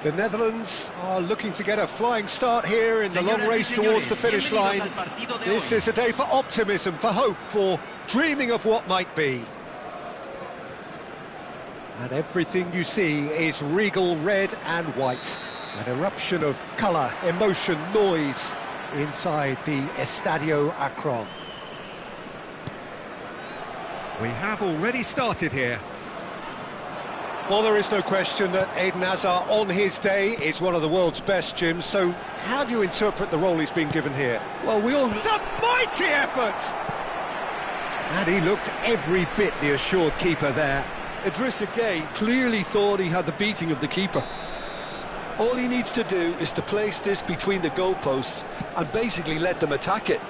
The Netherlands are looking to get a flying start here in the long race towards the finish line. This is a day for optimism, for hope, for dreaming of what might be. And everything you see is regal red and white. An eruption of colour, emotion, noise inside the Estadio Akron. We have already started here. Well, there is no question that Eden Hazard on his day is one of the world's best, Jim, so how do you interpret the role he's been given here? Well, It's a mighty effort! And he looked every bit the assured keeper there. Idrissa Gueye clearly thought he had the beating of the keeper. All he needs to do is to place this between the goalposts and basically let them attack it.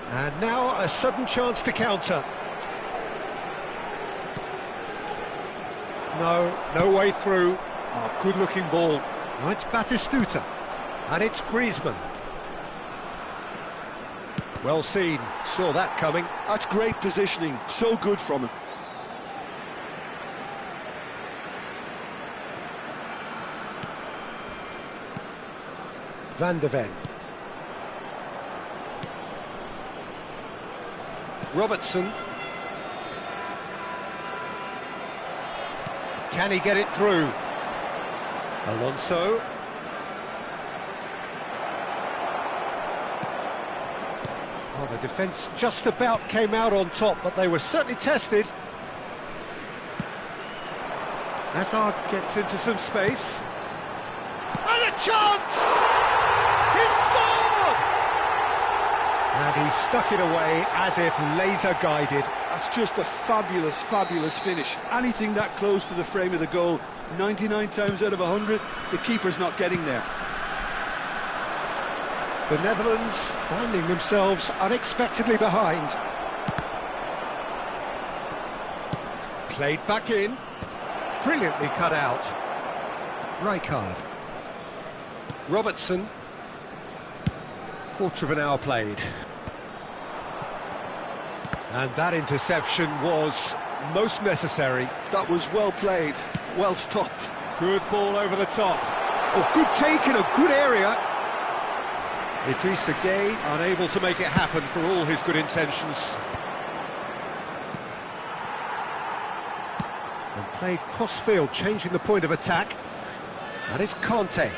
And now a sudden chance to counter. No way through. Oh, good-looking ball. Now it's Batistuta. And it's Griezmann. Well seen. Saw that coming. That's great positioning. So good from him. Van de Ven. Robertson. Can he get it through? Alonso. Oh, the defence just about came out on top, but they were certainly tested. Hazard gets into some space. And a chance! He scored! And he stuck it away as if laser-guided. That's just a fabulous, fabulous finish. Anything that close to the frame of the goal, 99 times out of 100, the keeper's not getting there. The Netherlands finding themselves unexpectedly behind. Played back in. Brilliantly cut out. Rijkaard. Robertson. Quarter of an hour played. And that interception was most necessary. That was well played, well stopped. Good ball over the top. Oh, good take in a good area. Idrissa Gueye unable to make it happen for all his good intentions. And played cross-field, changing the point of attack. That is Conte.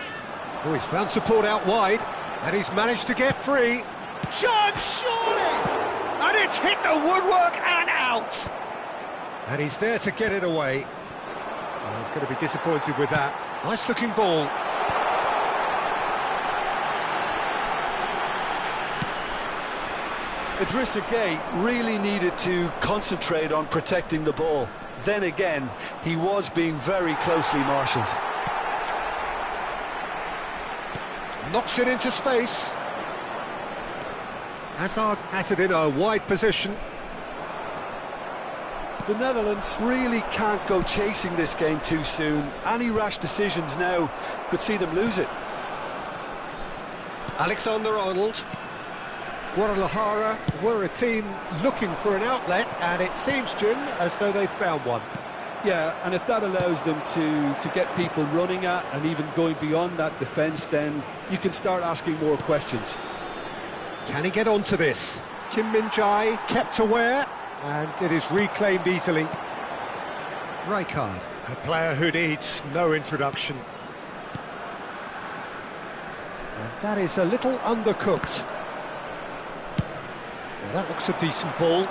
Oh, he's found support out wide, and he's managed to get free. Chance, surely! And it's hit the woodwork and out! And he's there to get it away. Oh, he's going to be disappointed with that. Nice-looking ball. Idrissa Gueye really needed to concentrate on protecting the ball. Then again, he was being very closely marshalled. Knocks it into space. Hazard has it in a wide position. The Netherlands really can't go chasing this game too soon. Any rash decisions now could see them lose it. Alexander-Arnold. Guadalajara were a team looking for an outlet, and it seems, Jim, as though they've found one. Yeah, and if that allows them to get people running at and even going beyond that defence, then you can start asking more questions. Can he get onto this? Kim Min-jae kept aware, and it is reclaimed easily. Rijkaard, a player who needs no introduction. And that is a little undercooked. Well, that looks a decent ball.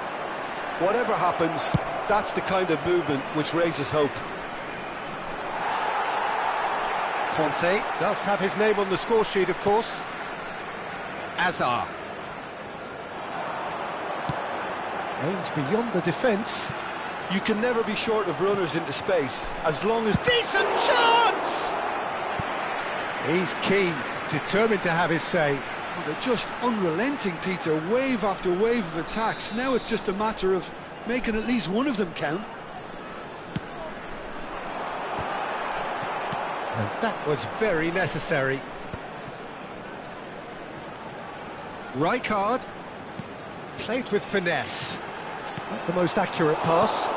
Whatever happens, that's the kind of movement which raises hope. Conte does have his name on the score sheet, of course. Hazard. Aims beyond the defence. You can never be short of runners into space, as long as... Decent chance! He's keen, determined to have his say. Well, they're just unrelenting, Peter, wave after wave of attacks. Now it's just a matter of making at least one of them count. And that was very necessary. Rijkaard played with finesse. Not the most accurate pass.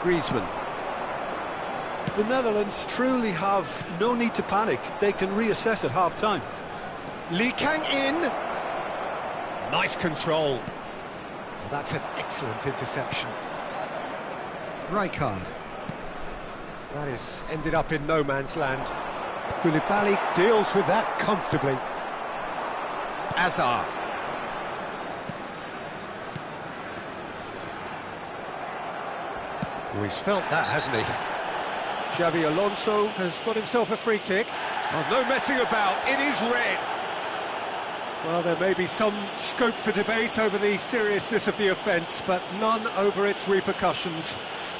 Griezmann. The Netherlands truly have no need to panic. They can reassess at half-time. Lee Kang in. Nice control. Well, that's an excellent interception. Rijkaard. That is ended up in no man's land. Koulibaly deals with that comfortably. Azar. Oh, he's felt that, hasn't he? Xabi Alonso has got himself a free kick. Oh, no messing about, it is red. Well, there may be some scope for debate over the seriousness of the offence, but none over its repercussions.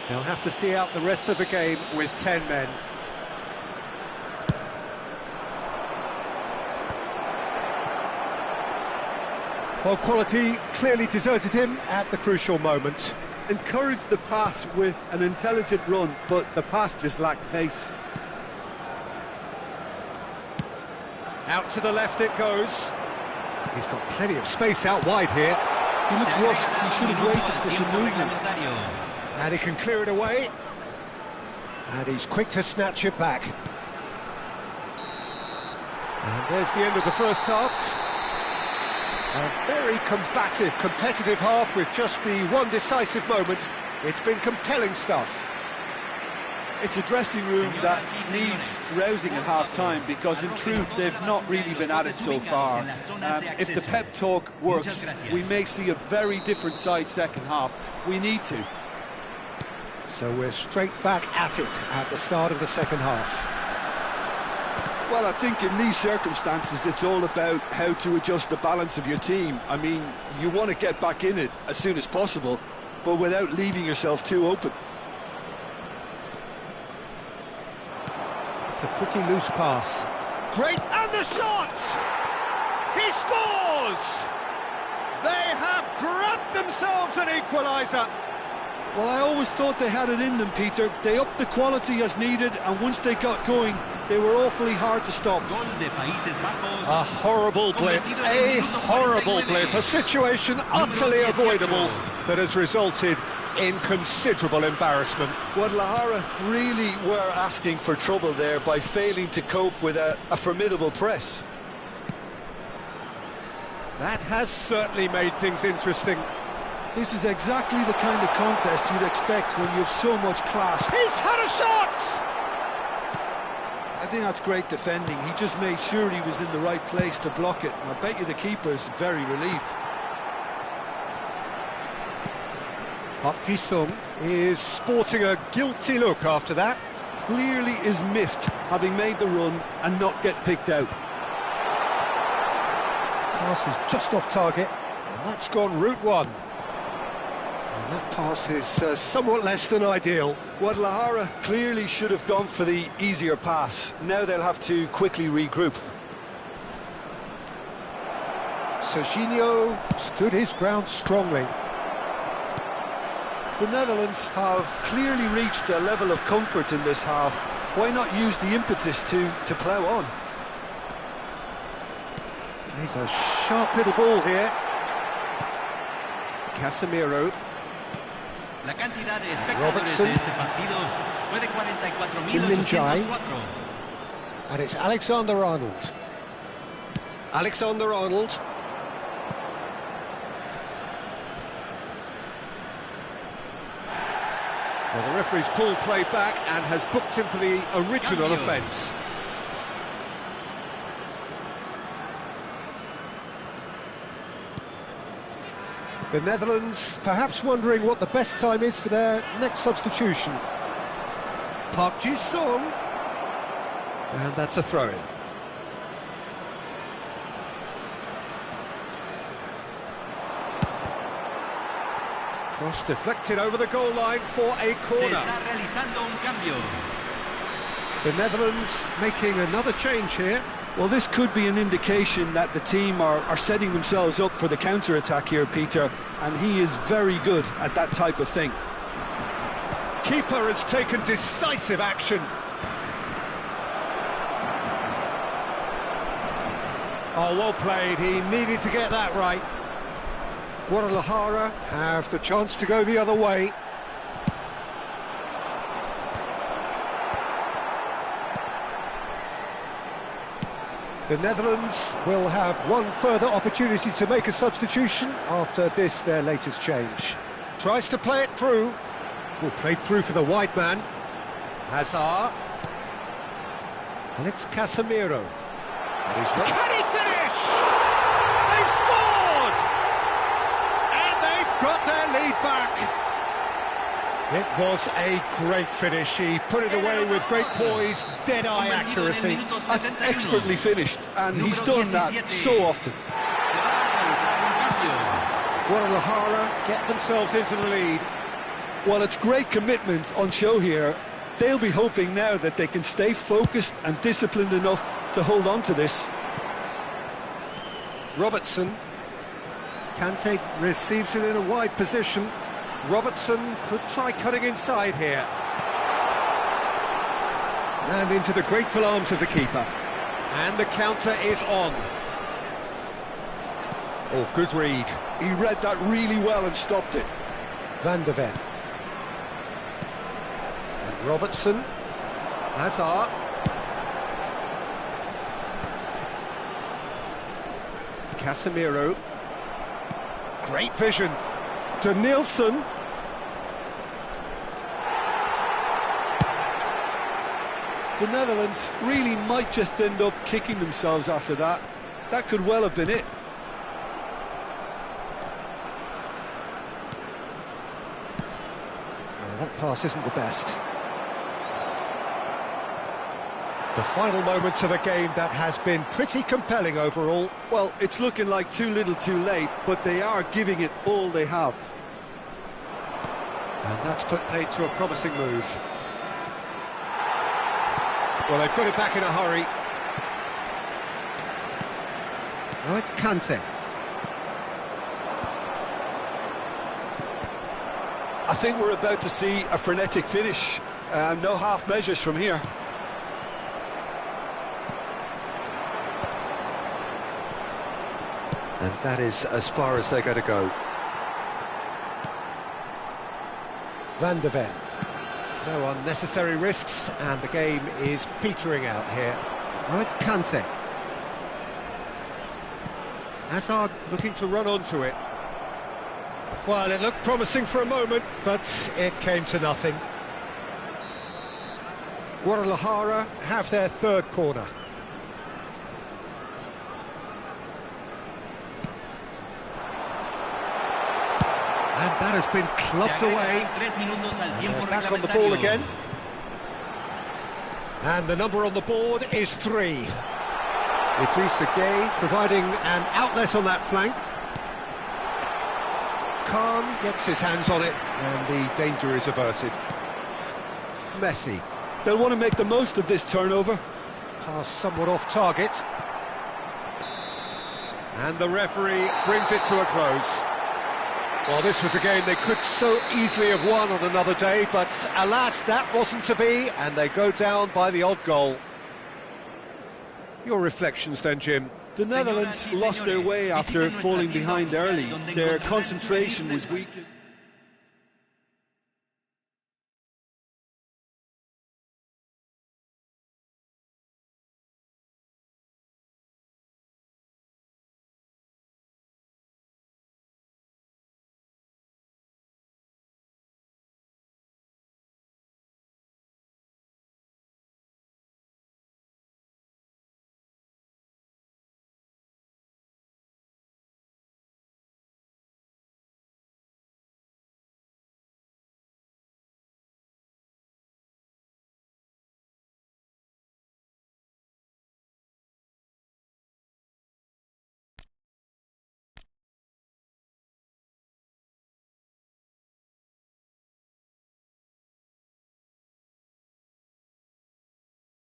They'll have to see out the rest of the game with 10 men. Well, quality clearly deserted him at the crucial moment. Encouraged the pass with an intelligent run, but the pass just lacked pace. Out to the left it goes. He's got plenty of space out wide here. He looked rushed, he should have waited for some movement. And he can clear it away. And he's quick to snatch it back. And there's the end of the first half. A very combative, competitive half with just the one decisive moment. It's been compelling stuff. It's a dressing room that needs rousing at half-time because in truth they've not really been at it so far. If the pep talk works, we may see a very different side second half. We need to. So we're straight back at it at the start of the second half. Well, I think in these circumstances it's all about how to adjust the balance of your team. I mean, you want to get back in it as soon as possible, but without leaving yourself too open. It's a pretty loose pass. Great, and the shot! He scores! They have grabbed themselves an equaliser. Well, I always thought they had it in them, Peter. They upped the quality as needed, and once they got going, they were awfully hard to stop. A horrible blip, a situation utterly avoidable that has resulted in considerable embarrassment. Guadalajara really were asking for trouble there by failing to cope with a formidable press. That has certainly made things interesting. This is exactly the kind of contest you'd expect when you have so much class. He's had a shot! I think that's great defending. He just made sure he was in the right place to block it. I bet you the keeper's very relieved. Park Ji-sung is sporting a guilty look after that. Clearly is miffed, having made the run and not get picked out. Pass is just off target, and that's gone route one. And that pass is somewhat less than ideal. Guadalajara clearly should have gone for the easier pass. Now they'll have to quickly regroup. Serginho stood his ground strongly. The Netherlands have clearly reached a level of comfort in this half. Why not use the impetus to plough on? He's a sharp little ball here. Casemiro. Robertson. Kim Min-jae. And it's Alexander-Arnold. Alexander-Arnold. Well, the referee's pulled play back and has booked him for the original offence. The Netherlands perhaps wondering what the best time is for their next substitution. Park Ji-sung. And that's a throw-in. Cross deflected over the goal line for a corner. The Netherlands making another change here. Well, this could be an indication that the team are setting themselves up for the counter-attack here, Peter, and he is very good at that type of thing. Keeper has taken decisive action. Oh, well played. He needed to get that right. Guadalajara have the chance to go the other way. The Netherlands will have one further opportunity to make a substitution after this, their latest change. Tries to play it through. Will play through for the wide man. Hazard. And it's Casemiro. Can he finish? They've scored! And they've got their lead back. It was a great finish. He put it away with great poise, dead-eye accuracy. That's expertly finished, and he's done that so often. Guadalajara get themselves into the lead. Well, it's great commitment on show here. They'll be hoping now that they can stay focused and disciplined enough to hold on to this. Robertson. Kante receives it in a wide position. Robertson could try cutting inside here. And into the grateful arms of the keeper. And the counter is on. Oh, good read. He read that really well and stopped it. Van de Ven. And Robertson. Hazard. Casemiro. Great vision. To Nielsen. The Netherlands really might just end up kicking themselves after that. That could well have been it. Well, that pass isn't the best. The final moments of a game that has been pretty compelling overall. Well, it's looking like too little too late, but they are giving it all they have. And that's put paid to a promising move. Well, they've put it back in a hurry. Now it's Kante. I think we're about to see a frenetic finish. No half measures from here. And that is as far as they're going to go. Van de Ven. No unnecessary risks, and the game is petering out here. Now it's Kante. Hazard looking to run onto it. Well, it looked promising for a moment, but it came to nothing. Guadalajara have their third corner. And that has been clubbed away. And back on the ball again. And the number on the board is 3. Idrissa Gueye providing an outlet on that flank. Khan gets his hands on it, and the danger is averted. Messi. They'll want to make the most of this turnover. Pass somewhat off target. And the referee brings it to a close. Well, this was a game they could so easily have won on another day, but alas, that wasn't to be, and they go down by the odd goal. Your reflections then, Jim? The Netherlands lost their way after falling behind early. Their concentration was weakened.